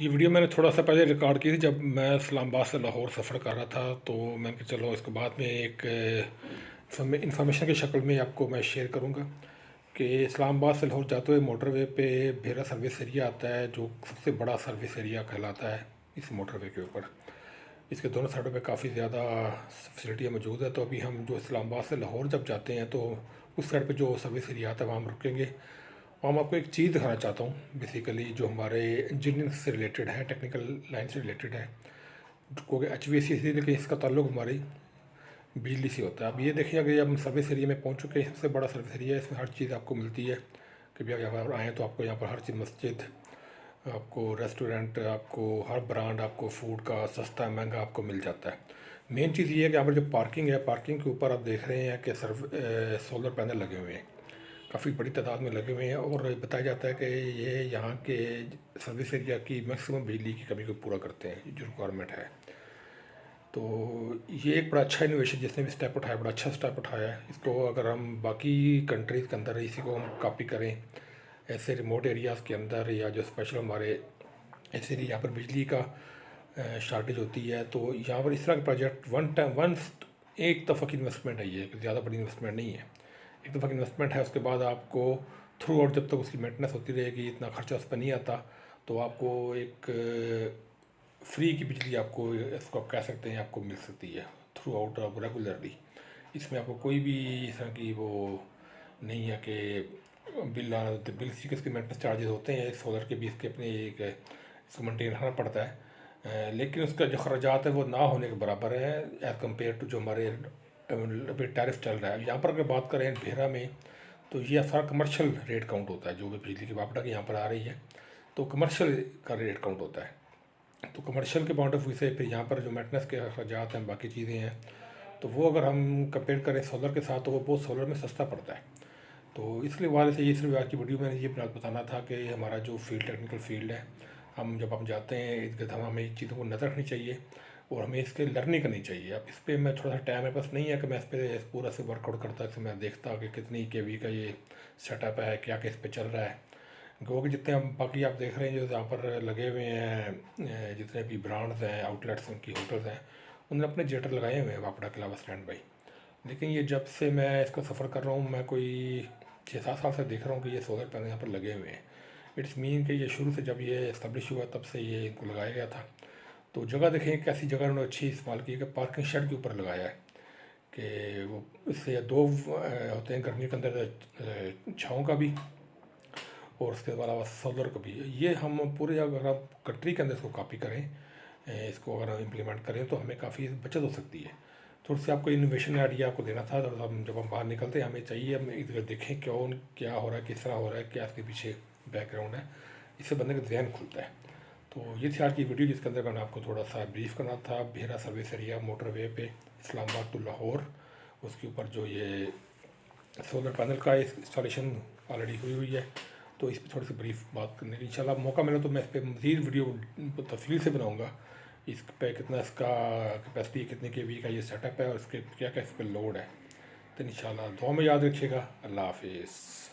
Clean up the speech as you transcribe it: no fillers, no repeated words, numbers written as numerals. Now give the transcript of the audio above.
ये वीडियो मैंने थोड़ा सा पहले रिकॉर्ड की थी जब मैं इस्लामाबाद से लाहौर सफ़र कर रहा था। तो मैंने कहा चलो इसके बाद में एक इंफॉर्मेशन की शक्ल में आपको मैं शेयर करूंगा कि इस्लामाबाद से लाहौर जाते हुए मोटरवे पे भेरा सर्विस एरिया आता है, जो सबसे बड़ा सर्विस एरिया कहलाता है इस मोटरवे के ऊपर। इसके दोनों साइडों पे काफ़ी ज़्यादा फैसिलिटियाँ मौजूद है। तो अभी हम जो इस्लामाबाद से लाहौर जब जाते हैं तो उस साइड पे जो सर्विस एरिया आता है वहाँ हम रुकेंगे। और मैं आपको एक चीज़ दिखाना चाहता हूँ बेसिकली, जो हमारे इंजीनियरिंग से रिलेटेड है, टेक्निकल लाइन से रिलेटेड है, क्योंकि एच वी सी थी लेकिन इसका ताल्लुक हमारी बिजली से होता है। अब ये देखिए, अगर हम सर्विस एरिया में पहुँच चुके हैं, सबसे बड़ा सर्विस एरिया है, इसमें हर चीज़ आपको मिलती है। कभी आप यहाँ पर आएँ तो आपको यहाँ पर हर चीज़, मस्जिद, आपको रेस्टोरेंट, आपको हर ब्रांड, आपको फूड का सस्ता महंगा आपको मिल जाता है। मेन चीज़ ये है कि यहाँ पर जो पार्किंग है, पार्किंग के ऊपर आप देख रहे हैं कि सोलर पैनल लगे हुए हैं, काफ़ी बड़ी तादाद में लगे हुए हैं। और बताया जाता है कि ये यहाँ के सर्विस एरिया की मैक्सिमम बिजली की कमी को पूरा करते हैं, जो रिक्वायरमेंट है। तो ये एक बड़ा अच्छा इनोवेशन जिसने भी स्टेप उठाया, बड़ा अच्छा स्टेप उठाया है। इसको अगर हम बाकी कंट्रीज़ के अंदर इसी को हम कॉपी करें, ऐसे रिमोट एरियाज़ के अंदर, या जो स्पेशल हमारे ऐसे एरिया यहाँ पर बिजली का शॉर्टेज होती है, तो यहाँ पर इस तरह का प्रोजेक्ट वन टाइम वन एक दफ़ा की इन्वेस्टमेंट है, ये ज़्यादा बड़ी इन्वेस्टमेंट नहीं है। एक दफ़ा की इन्वेस्टमेंट है, उसके बाद आपको थ्रू आउट जब तक उसकी मेंटेनेंस होती रहेगी, इतना खर्चा उस पर नहीं आता, तो आपको एक फ्री की बिजली आपको, इसको आप कह सकते हैं, आपको मिल सकती है थ्रू आउट ऑफ रेगुलरली। इसमें आपको कोई भी इस तरह की वो नहीं है कि बिल आना, तो बिल सी किसके मेंटेनेंस चार्जेस होते हैं सोलर के भी, इसके अपने एक इसको मेंटेन रखना पड़ता है। लेकिन उसका जो खर्चात है वो ना होने के बराबर है एज़ कम्पेयर टू जो हमारे अभी टैरिफ चल रहा है। यहाँ पर अगर बात करें भेरा में, तो ये सारा कमर्शियल रेट काउंट होता है, जो भी बिजली की वापडा की यहाँ पर आ रही है तो कमर्शियल का रेट काउंट होता है। तो कमर्शियल के पॉइंट ऑफ व्यू से फिर यहाँ पर जो मेंटेनेंस के अखराजात हैं, बाकी चीज़ें हैं, तो वो अगर हम कंपेयर करें सोलर के साथ, तो वो बहुत सोलर में सस्ता पड़ता है। तो इसलिए वाले से ये सिर्फ आज की वीडियो में ये बताना था कि हमारा जो फील्ड, टेक्निकल फील्ड है, हम जब हम जाते हैं इस हमें इन चीज़ों को नज़र रखनी चाहिए और हमें इसके लर्निंग करनी चाहिए। अब इस पर मैं थोड़ा सा टाइम मेरे पास नहीं है कि मैं इस पर पूरा से वर्कआउट करता, कि मैं देखता कि कितनी केवी का ये सेटअप है, क्या क्या इस पर चल रहा है। क्योंकि जितने हम बाकी आप देख रहे हैं जो यहाँ पर लगे हुए हैं, जितने भी ब्रांड्स हैं, आउटलेट्स, उनकी होटल्स हैं, उन्होंने अपने जेटर लगाए हुए हैं वापड़ा के अलावा स्टैंड बाई। लेकिन ये जब से मैं इसका सफ़र कर रहा हूँ, मैं कोई 6-7 साल से देख रहा हूँ कि ये सोलर पैनल यहाँ पर लगे हुए हैं। इट्स मीन कि ये शुरू से जब ये इस्टेब्लिश हुआ तब से ये इनको लगाया गया था। तो जगह देखें कैसी जगह उन्होंने अच्छी इस्तेमाल की है कि पार्किंग शेड के ऊपर लगाया है, कि वो इससे दो होते हैं, गर्मी के अंदर छाँव का भी और उसके अलावा सोलर का भी। ये हम पूरे अगर आप कंट्री के अंदर इसको कॉपी करें, इसको अगर हम इम्प्लीमेंट करें, तो हमें काफ़ी बचत हो सकती है। थोड़ी सी आपको इनोवेशन आइडिया आपको देना था। तो हम जब हम बाहर निकलते हैं, हमें चाहिए हम इधर देखें कौन क्या हो रहा है, किस तरह हो रहा है, क्या इसके पीछे बैकग्राउंड है, इससे बंदे का जहन खुलता है। तो ये थी आज की वीडियो, जिसके अंदर मैंने आपको थोड़ा सा ब्रीफ करना था भेरा सर्विस एरिया मोटरवे पे इस्लामाबाद टू लाहौर। उसके ऊपर जो ये सोलर पैनल का इंस्टॉलेशन ऑलरेडी हुई है, तो इस पर थोड़ी सी ब्रीफ बात करने की इंशाल्लाह मौका मिला तो मैं इस पर मज़ीद वीडियो तफसील से बनाऊँगा। इस पे कितना इसका कैपेसिटी, कितने के वी का ये सेटअप है और इसके क्या क्या इस पर लोड है। तो इंशाल्लाह दुआ में याद रखिएगा। अल्लाह हाफिज़।